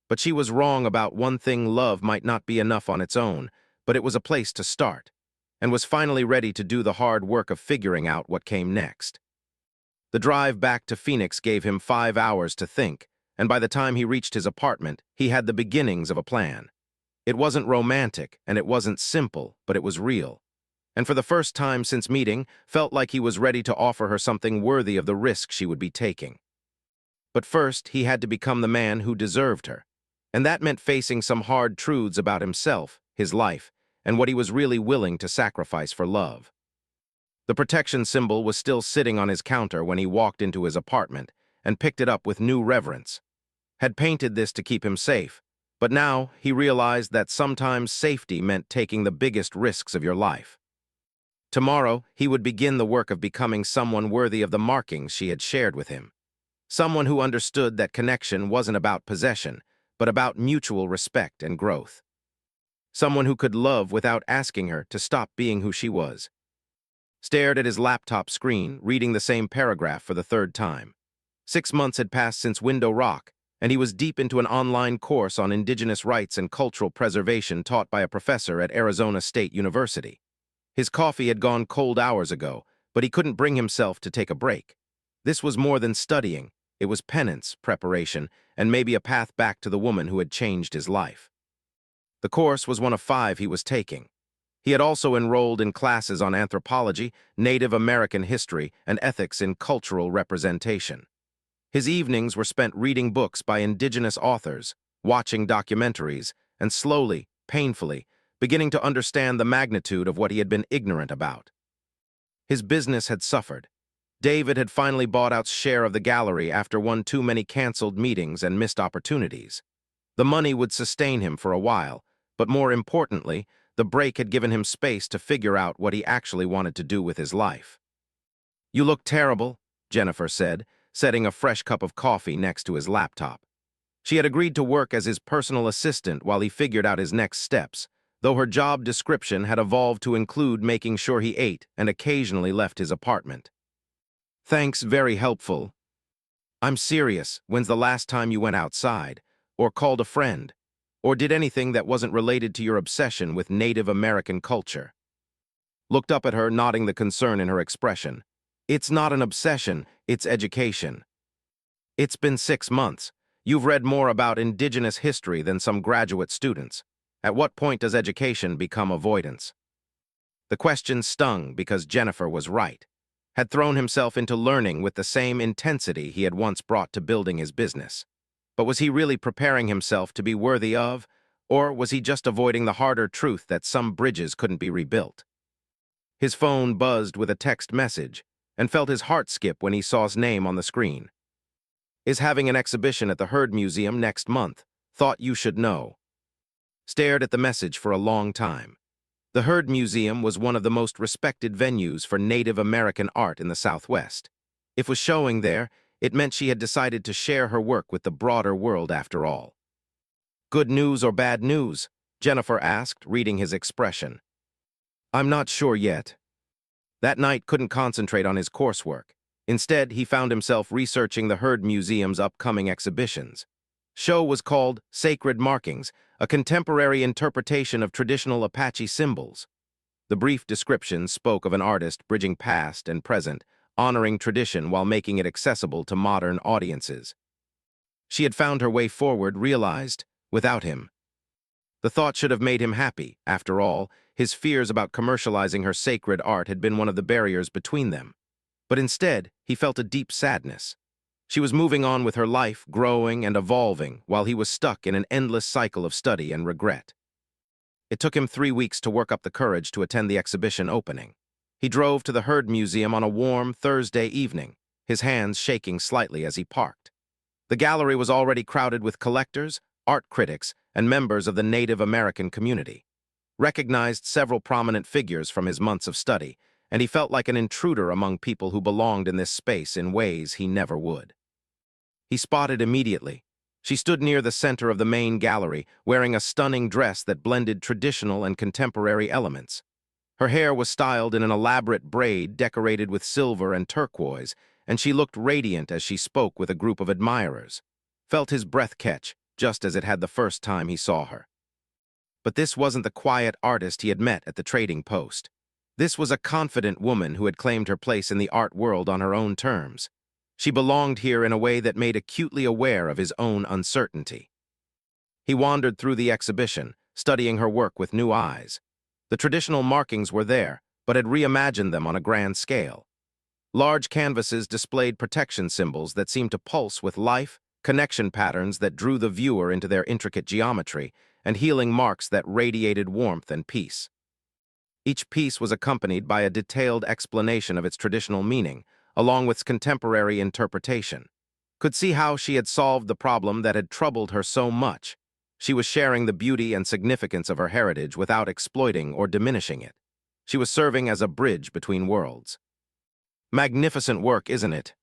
But she was wrong about one thing: love might not be enough on its own, but it was a place to start, and was finally ready to do the hard work of figuring out what came next. The drive back to Phoenix gave him 5 hours to think, and by the time he reached his apartment, he had the beginnings of a plan. It wasn't romantic, and it wasn't simple, but it was real. And for the first time since meeting, felt like he was ready to offer her something worthy of the risk she would be taking. But first, he had to become the man who deserved her. And that meant facing some hard truths about himself, his life, and what he was really willing to sacrifice for love. The protection symbol was still sitting on his counter when he walked into his apartment and picked it up with new reverence. Had painted this to keep him safe, but now he realized that sometimes safety meant taking the biggest risks of your life. Tomorrow, he would begin the work of becoming someone worthy of the markings she had shared with him. Someone who understood that connection wasn't about possession, but about mutual respect and growth. Someone who could love without asking her to stop being who she was. Stared at his laptop screen, reading the same paragraph for the 3rd time. 6 months had passed since Window Rock, and he was deep into an online course on indigenous rights and cultural preservation taught by a professor at Arizona State University. His coffee had gone cold hours ago, but he couldn't bring himself to take a break. This was more than studying. It was penance, preparation, and maybe a path back to the woman who had changed his life. The course was one of 5 he was taking. He had also enrolled in classes on anthropology, Native American history, and ethics in cultural representation. His evenings were spent reading books by indigenous authors, watching documentaries, and slowly, painfully, beginning to understand the magnitude of what he had been ignorant about. His business had suffered. David had finally bought out his share of the gallery after one too many canceled meetings and missed opportunities. The money would sustain him for a while, but more importantly, the break had given him space to figure out what he actually wanted to do with his life. You look terrible, Jennifer said, setting a fresh cup of coffee next to his laptop. She had agreed to work as his personal assistant while he figured out his next steps, though her job description had evolved to include making sure he ate and occasionally left his apartment. Thanks, very helpful. I'm serious. When's the last time you went outside, or called a friend, or did anything that wasn't related to your obsession with Native American culture? Looked up at her, nodding the concern in her expression. It's not an obsession, it's education. It's been 6 months. You've read more about indigenous history than some graduate students. At what point does education become avoidance? The question stung because Jennifer was right. Had thrown himself into learning with the same intensity he had once brought to building his business. But was he really preparing himself to be worthy of, or was he just avoiding the harder truth that some bridges couldn't be rebuilt? His phone buzzed with a text message, and felt his heart skip when he saw his name on the screen. Is having an exhibition at the Heard Museum next month. Thought you should know. stared at the message for a long time. The Heard Museum was one of the most respected venues for Native American art in the Southwest. If it was showing there, it meant she had decided to share her work with the broader world after all. Good news or bad news? Jennifer asked, reading his expression. I'm not sure yet. That night couldn't concentrate on his coursework. Instead, he found himself researching the Heard Museum's upcoming exhibitions. Show was called Sacred Markings, a contemporary interpretation of traditional Apache symbols. The brief description spoke of an artist bridging past and present, honoring tradition while making it accessible to modern audiences. She had found her way forward, realized, without him. The thought should have made him happy. After all, his fears about commercializing her sacred art had been one of the barriers between them. But instead, he felt a deep sadness. She was moving on with her life, growing and evolving, while he was stuck in an endless cycle of study and regret. It took him 3 weeks to work up the courage to attend the exhibition opening. He drove to the Heard Museum on a warm Thursday evening, his hands shaking slightly as he parked. The gallery was already crowded with collectors, art critics, and members of the Native American community. Recognized several prominent figures from his months of study, and he felt like an intruder among people who belonged in this space in ways he never would. He spotted immediately. She stood near the center of the main gallery, wearing a stunning dress that blended traditional and contemporary elements. Her hair was styled in an elaborate braid decorated with silver and turquoise, and she looked radiant as she spoke with a group of admirers. Felt his breath catch, just as it had the first time he saw her. But this wasn't the quiet artist he had met at the trading post. This was a confident woman who had claimed her place in the art world on her own terms. She belonged here in a way that made acutely aware of his own uncertainty. He wandered through the exhibition, studying her work with new eyes. The traditional markings were there, but had reimagined them on a grand scale. Large canvases displayed protection symbols that seemed to pulse with life, connection patterns that drew the viewer into their intricate geometry, and healing marks that radiated warmth and peace. Each piece was accompanied by a detailed explanation of its traditional meaning, along with its contemporary interpretation. Could see how she had solved the problem that had troubled her so much. She was sharing the beauty and significance of her heritage without exploiting or diminishing it. She was serving as a bridge between worlds. Magnificent work, isn't it?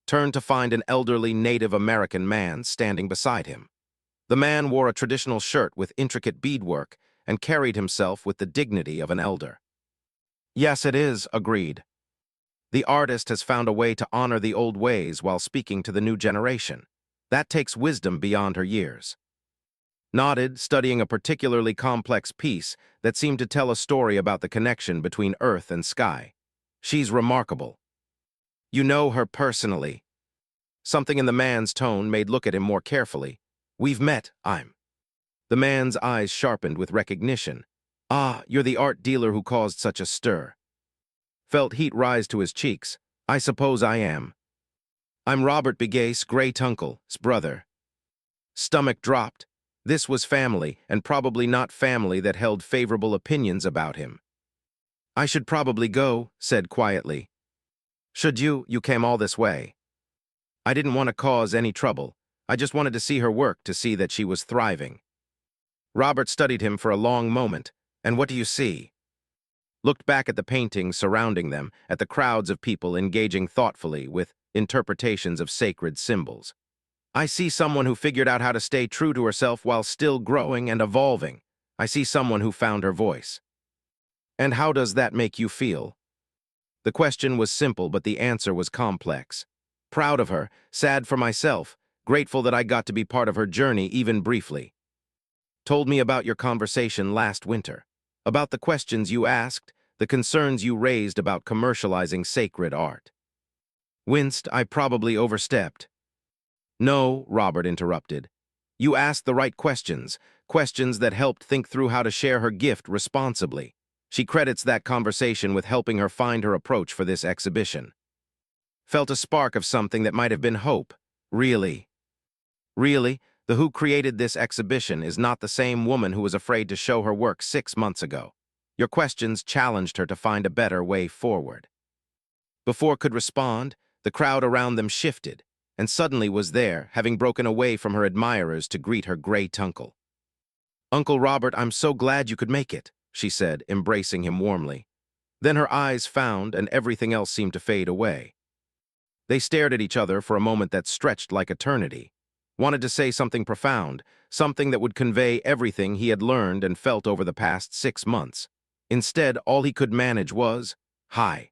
Turned to find an elderly Native American man standing beside him. The man wore a traditional shirt with intricate beadwork and carried himself with the dignity of an elder. Yes, it is, agreed. The artist has found a way to honor the old ways while speaking to the new generation. That takes wisdom beyond her years. Nodded, studying a particularly complex piece that seemed to tell a story about the connection between earth and sky. She's remarkable. You know her personally. Something in the man's tone made look at him more carefully. We've met, I'm. The man's eyes sharpened with recognition. Ah, you're the art dealer who caused such a stir. Felt heat rise to his cheeks. I suppose I am. I'm Robert Bigase's great uncle's brother. Stomach dropped. This was family, and probably not family that held favorable opinions about him. I should probably go, said quietly. Should you? You came all this way. I didn't want to cause any trouble. I just wanted to see her work to see that she was thriving. Robert studied him for a long moment. And what do you see? Looked back at the paintings surrounding them, at the crowds of people engaging thoughtfully with interpretations of sacred symbols. I see someone who figured out how to stay true to herself while still growing and evolving. I see someone who found her voice. And how does that make you feel? The question was simple, but the answer was complex. Proud of her, sad for myself, grateful that I got to be part of her journey even briefly. Told me about your conversation last winter, about the questions you asked, the concerns you raised about commercializing sacred art. Winced, I probably overstepped. No, Robert interrupted. You asked the right questions, questions that helped think through how to share her gift responsibly. She credits that conversation with helping her find her approach for this exhibition. Felt a spark of something that might have been hope. Really? Really, the who created this exhibition is not the same woman who was afraid to show her work 6 months ago. Your questions challenged her to find a better way forward. Before could respond, the crowd around them shifted, and suddenly was there, having broken away from her admirers to greet her great uncle. "Uncle Robert, I'm so glad you could make it," she said, embracing him warmly. Then her eyes found, and everything else seemed to fade away. They stared at each other for a moment that stretched like eternity. Wanted to say something profound, something that would convey everything he had learned and felt over the past 6 months. Instead, all he could manage was, "Hi."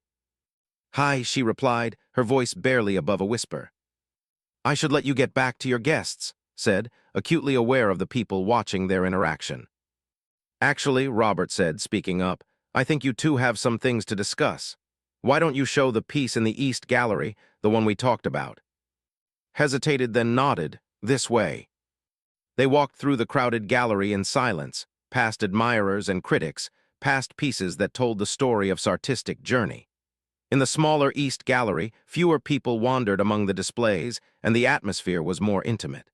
"Hi," she replied, her voice barely above a whisper. "I should let you get back to your guests," said, acutely aware of the people watching their interaction. "Actually," Robert said, speaking up, "I think you two have some things to discuss. Why don't you show the piece in the East Gallery, the one we talked about?" Hesitated, then nodded, "This way." They walked through the crowded gallery in silence, past admirers and critics, past pieces that told the story of his artistic journey. In the smaller East Gallery, fewer people wandered among the displays, and the atmosphere was more intimate.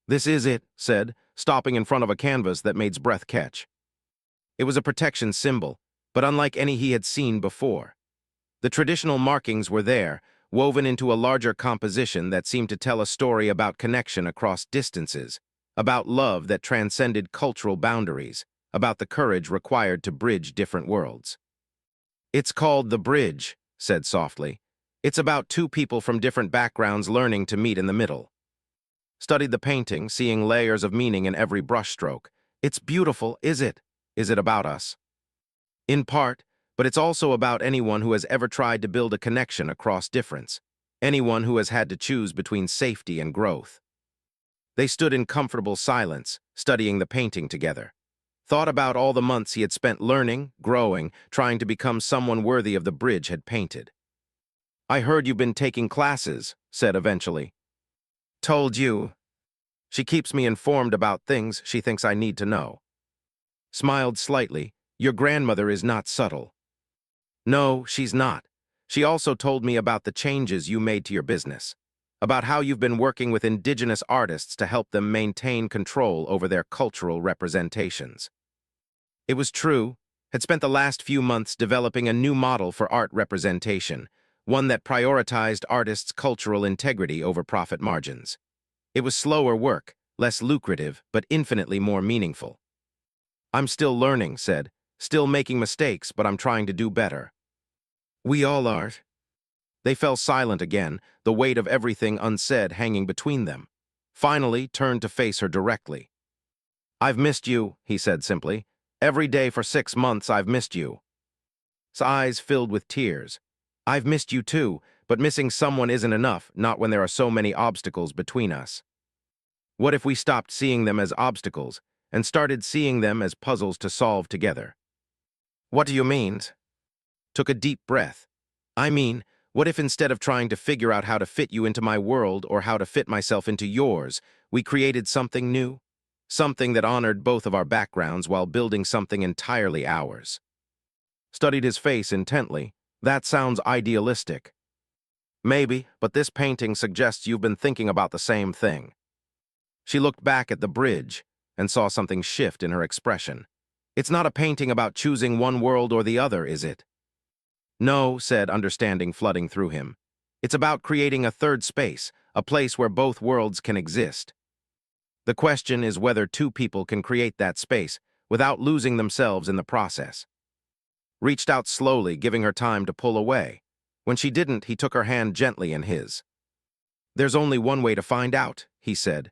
"This is it," said, stopping in front of a canvas that made his breath catch. It was a protection symbol, but unlike any he had seen before. The traditional markings were there, woven into a larger composition that seemed to tell a story about connection across distances, about love that transcended cultural boundaries, about the courage required to bridge different worlds. "It's called The Bridge," said softly. "It's about two people from different backgrounds learning to meet in the middle." Studied the painting, seeing layers of meaning in every brushstroke. "It's beautiful, is it? Is it about us?" "In part, but it's also about anyone who has ever tried to build a connection across difference, anyone who has had to choose between safety and growth." They stood in comfortable silence, studying the painting together. Thought about all the months he had spent learning, growing, trying to become someone worthy of the bridge had painted. "I heard you've been taking classes," said eventually. "Told you. She keeps me informed about things she thinks I need to know." Smiled slightly. "Your grandmother is not subtle." "No, she's not. She also told me about the changes you made to your business, about how you've been working with indigenous artists to help them maintain control over their cultural representations." It was true. Had spent the last few months developing a new model for art representation, one that prioritized artists' cultural integrity over profit margins. It was slower work, less lucrative, but infinitely more meaningful. "I'm still learning," said, "still making mistakes, but I'm trying to do better." "We all are." They fell silent again, the weight of everything unsaid hanging between them. Finally, turned to face her directly. "I've missed you," he said simply. "Every day for 6 months I've missed you." His eyes filled with tears. "I've missed you too, but missing someone isn't enough, not when there are so many obstacles between us. What if we stopped seeing them as obstacles and started seeing them as puzzles to solve together?" "What do you mean?" Took a deep breath. "I mean, what if instead of trying to figure out how to fit you into my world or how to fit myself into yours, we created something new? Something that honored both of our backgrounds while building something entirely ours." Studied his face intently. "That sounds idealistic." "Maybe, but this painting suggests you've been thinking about the same thing." She looked back at the bridge and saw something shift in her expression. "It's not a painting about choosing one world or the other, is it?" "No," said, understanding flooding through him. "It's about creating a third space, a place where both worlds can exist. The question is whether two people can create that space without losing themselves in the process." Reached out slowly, giving her time to pull away. When she didn't, he took her hand gently in his. "There's only one way to find out," he said.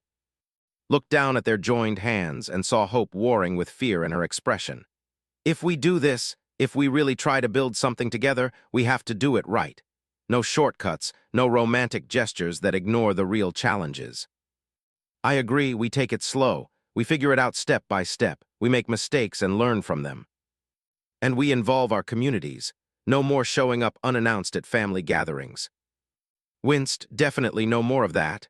Looked down at their joined hands and saw hope warring with fear in her expression. "If we do this, if we really try to build something together, we have to do it right. No shortcuts, no romantic gestures that ignore the real challenges." "I agree, we take it slow. We figure it out step by step. We make mistakes and learn from them. And we involve our communities. No more showing up unannounced at family gatherings." Winced, definitely no more of that.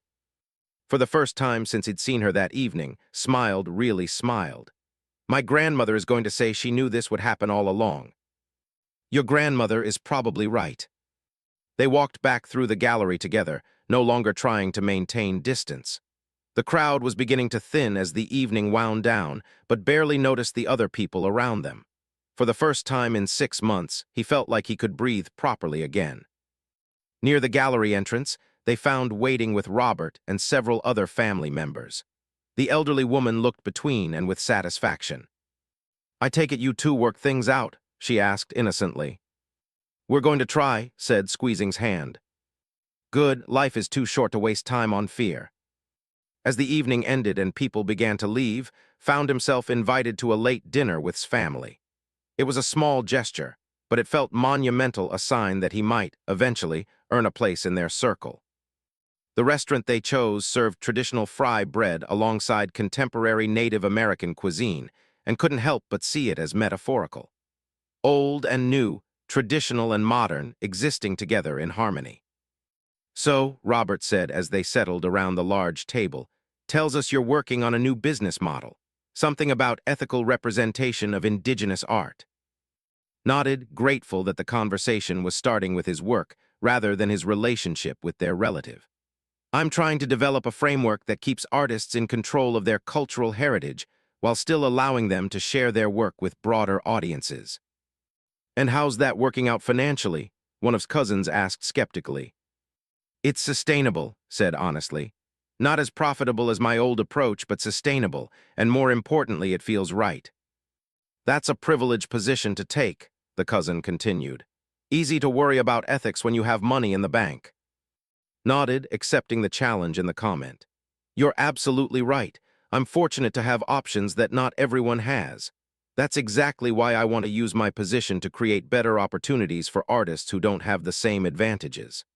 For the first time since he'd seen her that evening, smiled, really smiled. "My grandmother is going to say she knew this would happen all along." "Your grandmother is probably right." They walked back through the gallery together, no longer trying to maintain distance. The crowd was beginning to thin as the evening wound down, but barely noticed the other people around them. For the first time in 6 months, he felt like he could breathe properly again. Near the gallery entrance, they found waiting with Robert and several other family members. The elderly woman looked between and with satisfaction. "I take it you two work things out?" she asked innocently. "We're going to try," said, squeezing's hand. "Good, life is too short to waste time on fear." As the evening ended and people began to leave, found himself invited to a late dinner with his family. It was a small gesture, but it felt monumental, a sign that he might, eventually, earn a place in their circle. The restaurant they chose served traditional fry bread alongside contemporary Native American cuisine, and couldn't help but see it as metaphorical. Old and new, traditional and modern, existing together in harmony. "So," Robert said as they settled around the large table, "tells us you're working on a new business model, something about ethical representation of indigenous art." Nodded, grateful that the conversation was starting with his work rather than his relationship with their relative. "I'm trying to develop a framework that keeps artists in control of their cultural heritage while still allowing them to share their work with broader audiences." "And how's that working out financially?" one of his cousins asked skeptically. "It's sustainable," said honestly. "Not as profitable as my old approach, but sustainable, and more importantly, it feels right." "That's a privileged position to take," the cousin continued. "Easy to worry about ethics when you have money in the bank." Nodded, accepting the challenge in the comment. "You're absolutely right. I'm fortunate to have options that not everyone has. That's exactly why I want to use my position to create better opportunities for artists who don't have the same advantages."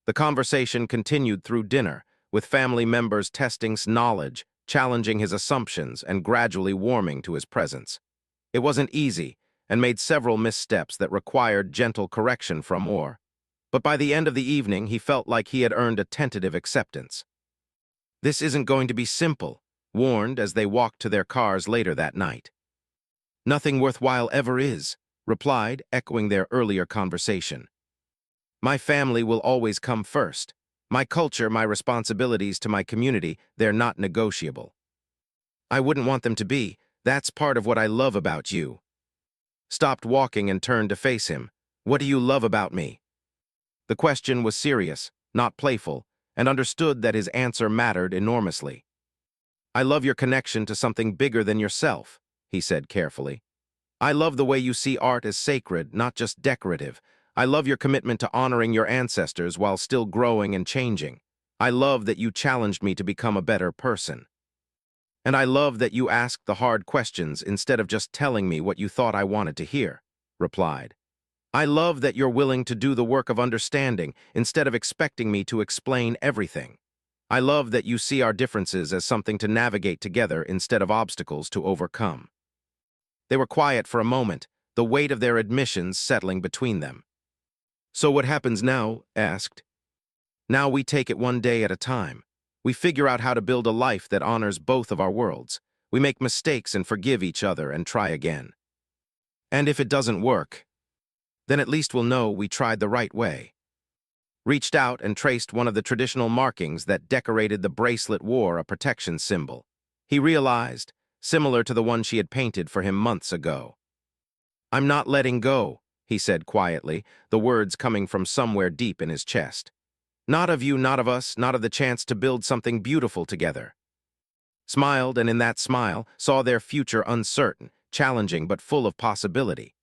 The conversation continued through dinner, with family members testing his knowledge, challenging his assumptions, and gradually warming to his presence. It wasn't easy, and made several missteps that required gentle correction from Orr. But by the end of the evening, he felt like he had earned a tentative acceptance. "This isn't going to be simple," warned as they walked to their cars later that night. "Nothing worthwhile ever is," replied, echoing their earlier conversation. "My family will always come first. My culture, my responsibilities to my community, they're not negotiable. I wouldn't want them to be. That's part of what I love about you." Stopped walking and turned to face him. "What do you love about me?" The question was serious, not playful, and understood that his answer mattered enormously. "I love your connection to something bigger than yourself," he said carefully. "I love the way you see art as sacred, not just decorative. I love your commitment to honoring your ancestors while still growing and changing. I love that you challenged me to become a better person. And I love that you asked the hard questions instead of just telling me what you thought I wanted to hear," replied. "I love that you're willing to do the work of understanding instead of expecting me to explain everything. I love that you see our differences as something to navigate together instead of obstacles to overcome." They were quiet for a moment, the weight of their admissions settling between them. "So what happens now?" asked. "Now we take it one day at a time. We figure out how to build a life that honors both of our worlds. We make mistakes and forgive each other and try again. And if it doesn't work, then at least we'll know we tried the right way." Reached out and traced one of the traditional markings that decorated the bracelet wore, a protection symbol. He realized, similar to the one she had painted for him months ago. "I'm not letting go," he said quietly, the words coming from somewhere deep in his chest. "Not of you, not of us, not of the chance to build something beautiful together." Smiled, and in that smile saw their future uncertain, challenging but full of possibility.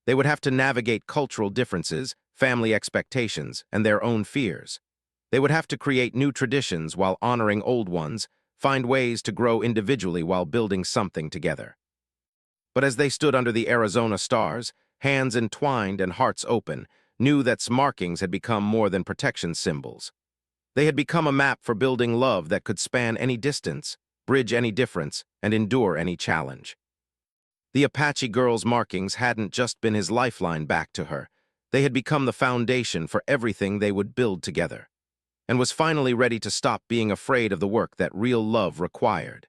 They would have to navigate cultural differences, family expectations, and their own fears. They would have to create new traditions while honoring old ones, find ways to grow individually while building something together. But as they stood under the Arizona stars, hands entwined and hearts open, knew that markings had become more than protection symbols. They had become a map for building love that could span any distance, bridge any difference, and endure any challenge. The Apache girl's markings hadn't just been his lifeline back to her. They had become the foundation for everything they would build together, and was finally ready to stop being afraid of the work that real love required.